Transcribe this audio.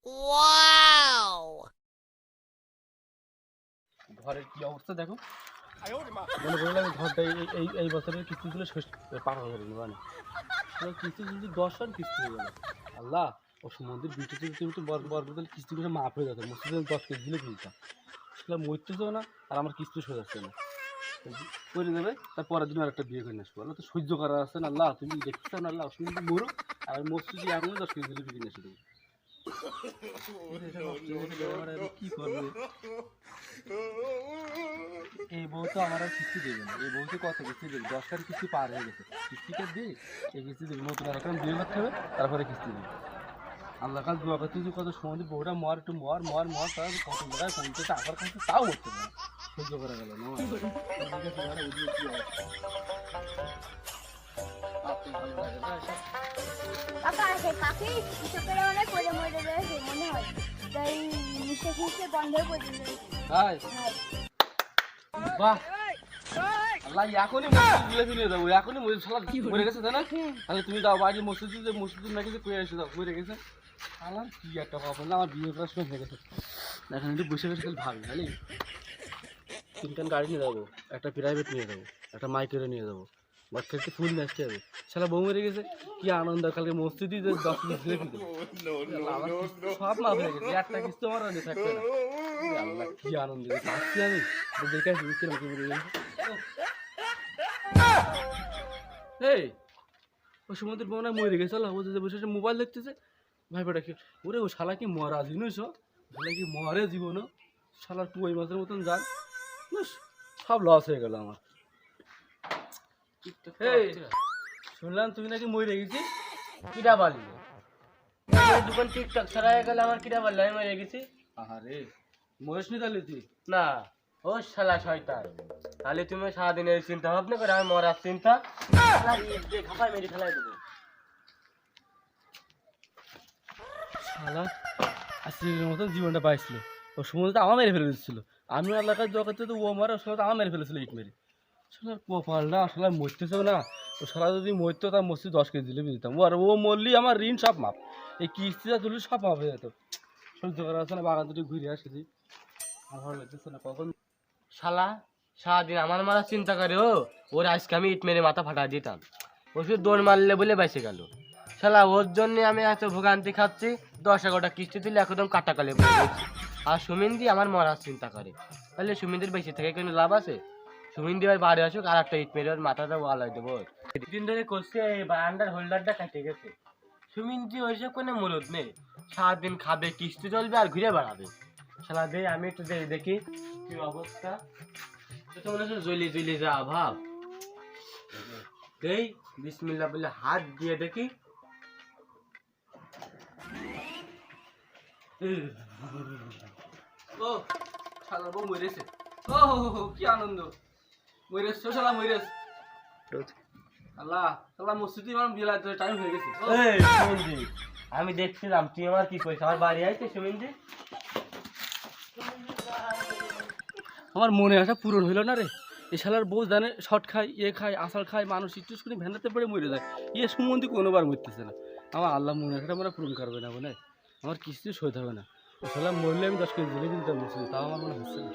Wow! ঘরের কি অবস্থা দেখো। মনে করলাম ঘরটা এই বছরের কিস্তিগুলো শেষ পার হয়ে গেল মানে কিস্তি যদি 10 কিস্তি হয়ে গেল। আল্লাহ ও সমুদ্রের বিটুতে তুমি বরবদল কিস্তিগুলো মাফ হয়ে যেত মসজিদে 10 কেজি দিলে কিনতাম সেটা মরতেছেও না আর আমার কিস্তি সোজা যাচ্ছে না করে দেবে তার পরের দিন আর একটা বিয়ে করে আসবো আল্লাহ তো সহ্য করা আছে না। আল্লাহ তুমি দেখতে না আল্লাহ অসুবিধা মরো আর মসজিদে এখনই 10 কেজি দিলে বিক্রি এসে দেবো। কি করবো এই বউ তো আমার আর কিস্তি দেবে না। এই বউ তো কত কিস্তি দেবে 10টার কিস্তি পার হয়ে গেছে কিস্তিটা দিই এই কিস্তি দেবে নতুন আর একটা বিয়ে করতে হবে তারপরে কিস্তি দেবে। আল্লাহ কাল দোয়া করতে কত সময় বউটা মর একটু মর মর মর তার কত জায়গায় পৌঁছে টাকার কাছে তাও হচ্ছে না সহ্য করা গেল না। কাকা সে পাখি চোখের অনেক করে মরে রয়েছে মনে হয় তাই নিঃশ্বাস নিঃশ্বাস বন্ধ করে দিল। তাই বাহ আল্লাহ এখনই মসজিদ ফিরে যাবো এখনই মসজিদ সালা মরে গেছে তাই না তাহলে তুমি যাও বাড়ি মসজিদ নাকি কয়ে এসে যাও মরে গেছে আল্লাহ কি একটা কথা না আমার বিয়ে করার সময় হয়ে গেছে এখন একটু বসে বসে খালি ভাবি জানি তিনখান গাড়ি নিয়ে যাবো একটা প্রাইভেট নিয়ে যাবো একটা মাইকেরে নিয়ে যাবো বাচ্চাকে ফুল নিয়ে আসতে হবে সালা বউ মরে গেছে কি আনন্দ কালকে মসজিদই 10 মিনিট ছেড়ে দিতে সব মাফ হয়ে গেছে একটা কিস্তি আমার আগে থাকবে না। আল্লাহ কি আনন্দ আসছি আমি দেখে আসি কিরম কি বলে এই ও সমুদ্রের বোনা মরে গেছে আল্লাহ বসে বসে মোবাইল দেখতেছে ভাইপাটা কি ওরে ও শালা কি মরা জিনিস শালা কি মরে জীবনও শালার কই মাছের মতন যান সব লস হয়ে গেল আমার। এই শুনলাম তুমি নাকি মরে গেছিস কিরা বললি দোকান টিকটক ছাড়া হয়ে গেলে আমার কিরা বললো আমি মরে গেছি। আহারে মরেস নি তাহলে তুই না ও শালা শয়তান তাহলে তুমি সারাদিনের চিন্তা ভাবনা করে আমি মরার চিন্তা খাপাই মেরে ফেলাই দেবো। শালা আজকের মতন জীবনটা পাইছিল ও সমুদ্র আমার মেরে ফেলে দিচ্ছিল আমি এলাকার জগতে তো ও মারে ওর সাথে আমার মেরে ফেলেছিল ইট মেরে শালার কপালটা আসলে মরতেছেও না ও শালা যদি মরতো তার মসজিদ 10 কেজি দিলে দিতাম ও আর ও মরলি আমার ঋণ সব মাপ এই কিস্তিটা তুলি সব মাপ হয়ে যেত সহ্য করা আছে না বাগান দুটি ঘুরে আসছি আমার ভালো লাগতেছে না কখন শালা সারাদিন আমার মারার চিন্তা করে ও ওর আজকে আমি ইট মেরে মাথা ফাটা দিতাম ও শুধু দৌড় মারলে বলে বেঁচে গেল। শালা ওর জন্য আমি এত ভোগান্তি খাচ্ছি 10-11টা কিস্তি দিলে একদম কাটাকালে বলে গেছি আর সুমিন্দি আমার মরার চিন্তা করে তাহলে সুমিন্দির বেঁচে থেকে কোনো লাভ আছে। সুমিন্দি আর বাড়ি আসুক আর একটা ইট মেরে ওর মাথাটা ওয়ালাই দেবো দিন ধরে করছে এই বারান্ডার হোল্ডারটা কেটে গেছে সুমিন্দি ওইসব কোনো মরদ নেই সারাদিন খাবে কিস্তি চলবে আর ঘুরে বেড়াবে। শালা দে আমি একটু দেখি কি অবস্থা তো মনে হচ্ছে জ্বলি জ্বলি যা ভাব এই বিসমিল্লাহ বলে হাত দিয়ে দেখি ও শালা বউ মরেছে ও কি আনন্দ মরেছ শালা মরেছ আল্লাহ শালা মসজিদে আমার বিয়ে লাগতে টাইম হয়ে গেছে। এই সুমিন্দি আমি দেখছিলাম তুই আমার কি কইছ আমার বাড়ি আইতে সুমিন্দি আমার মনে আসা পূরণ হইল না রে এ শালার বউ জানে শর্ট খায় খায় আষাঢ় খায় মানুষ একটু শুনে ভ্যানাতে পড়ে মরে যায় সম্বন্ধে কোনোবার মরতেছে না আমার আল্লাহ মনে আসাটা মনে পূরণ করবে না বলে আমার কিস্তি সইতে হবে না শালা মরলে আমি 10 কেজি দিলে কিন্তু তাও আমার মনে হচ্ছে না।